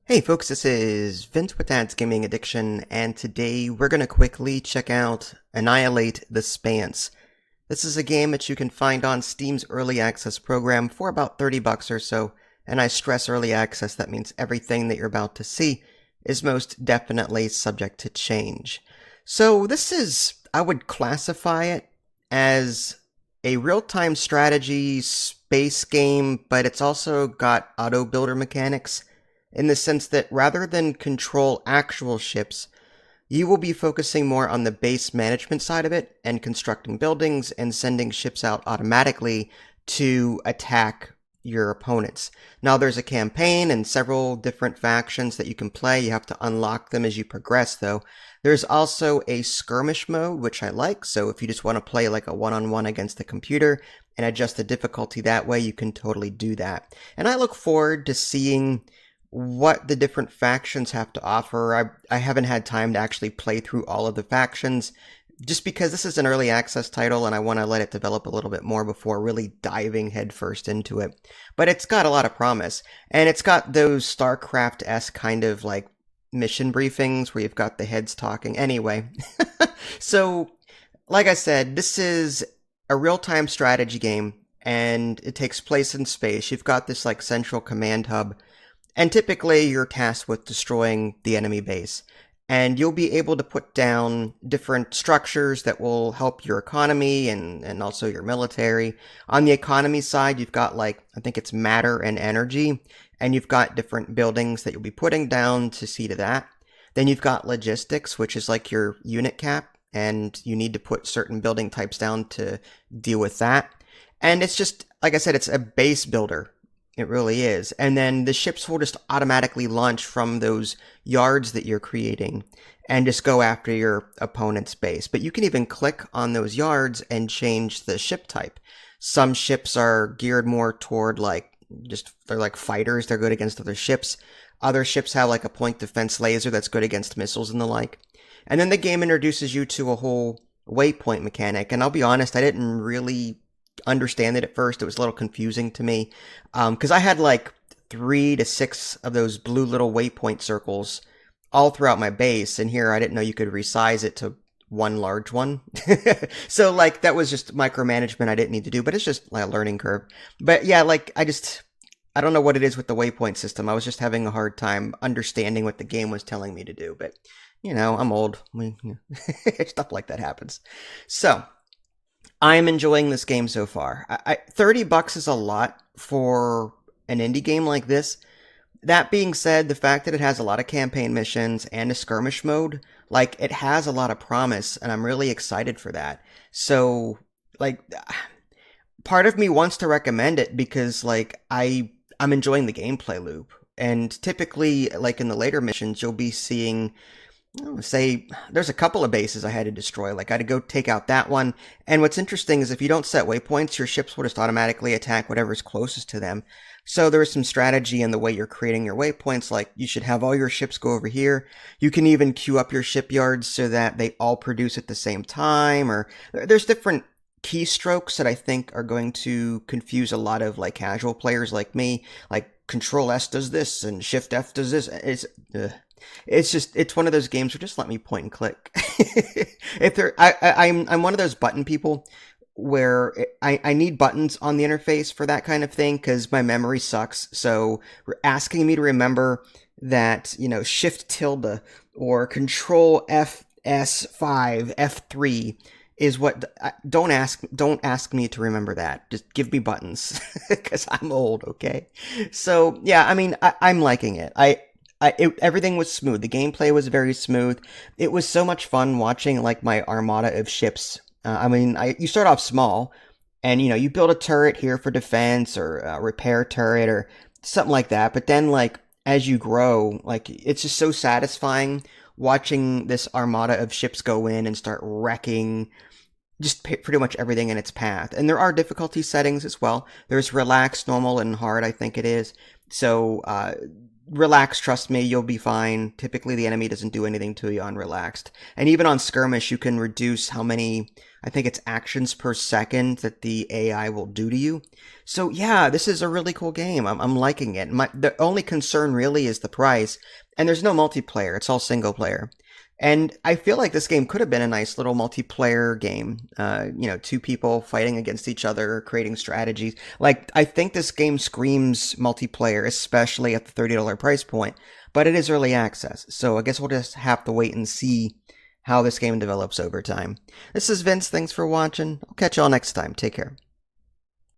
Hey folks, this is Vince with Dad's Gaming Addiction, and today we're going to quickly check out Annihilate the Spance. This is a game that you can find on Steam's Early Access program for about 30 bucks or so, and I stress early access, that means everything that you're about to see is most definitely subject to change. So this is, I would classify it as a real-time strategy space game, but it's also got auto builder mechanics in the sense that rather than control actual ships, you will be focusing more on the base management side of it and constructing buildings and sending ships out automatically to attack your opponents. Now there's a campaign and several different factions that you can play. You have to unlock them as you progress though. There's also a skirmish mode, which I like. So if you just want to play like a one-on-one against the computer and adjust the difficulty that way, you can totally do that. And I look forward to seeing what the different factions have to offer. I haven't had time to actually play through all of the factions just because this is an early access title and I want to let it develop a little bit more before really diving headfirst into it. But it's got a lot of promise, and it's got those StarCraft-esque kind of like mission briefings where you've got the heads talking. Anyway, so like I said, this is a real-time strategy game and it takes place in space. You've got this like central command hub, and typically you're tasked with destroying the enemy base. And you'll be able to put down different structures that will help your economy and also your military. On the economy side, you've got like, I think it's matter and energy. And you've got different buildings that you'll be putting down to see to that. Then you've got logistics, which is like your unit cap. And you need to put certain building types down to deal with that. And it's just, like I said, it's a base builder. It really is. And then the ships will just automatically launch from those yards that you're creating and just go after your opponent's base. But you can even click on those yards and change the ship type. Some ships are geared more toward they're like fighters. They're good against other ships. Other ships have like a point defense laser that's good against missiles and the like. And then the game introduces you to a whole waypoint mechanic. And I'll be honest, I didn't really understand it at first. It was a little confusing to me because I had like 3 to 6 of those blue little waypoint circles all throughout my base, and here I didn't know you could resize it to one large one. So like that was just micromanagement I didn't need to do, but it's just like a learning curve. But yeah, like I don't know what it is with the waypoint system. I was just having a hard time understanding what the game was telling me to do, but you know, I'm old. Stuff like that happens. So I'm enjoying this game so far. 30 bucks is a lot for an indie game like this. That being said, the fact that it has a lot of campaign missions and a skirmish mode, like it has a lot of promise, and I'm really excited for that. So, like, part of me wants to recommend it because, like, I'm enjoying the gameplay loop. And typically, like in the later missions, you'll be seeing, say there's a couple of bases I had to destroy. Like I had to go take out that one. And what's interesting is if you don't set waypoints, your ships will just automatically attack whatever's closest to them. So there is some strategy in the way you're creating your waypoints. Like you should have all your ships go over here. You can even queue up your shipyards so that they all produce at the same time. Or there's different keystrokes that I think are going to confuse a lot of like casual players like me. Like Control S does this and Shift F does this. It's one of those games where just let me point and click. I'm one of those button people where I need buttons on the interface for that kind of thing because my memory sucks. So asking me to remember that, you know, Shift tilde or Control FS5 F3 is what don't ask me to remember that. Just give me buttons because I'm old. Okay. So yeah, I mean, I'm liking it. Everything was smooth. The gameplay was very smooth. It was so much fun watching like my armada of ships. You start off small, and you know you build a turret here for defense or a repair turret or something like that. But then, like as you grow, like it's just so satisfying watching this armada of ships go in and start wrecking just pretty much everything in its path. And there are difficulty settings as well. There's relaxed, normal, and hard. I think it is. So relax, trust me, you'll be fine. Typically, the enemy doesn't do anything to you on relaxed. And even on skirmish, you can reduce how many, I think it's actions per second that the AI will do to you. So yeah, this is a really cool game. I'm liking it. The only concern really is the price. And there's no multiplayer. It's all single player. And I feel like this game could have been a nice little multiplayer game. Two people fighting against each other, creating strategies. Like, I think this game screams multiplayer, especially at the $30 price point. But it is early access, so I guess we'll just have to wait and see how this game develops over time. This is Vince. Thanks for watching. I'll catch y'all next time. Take care.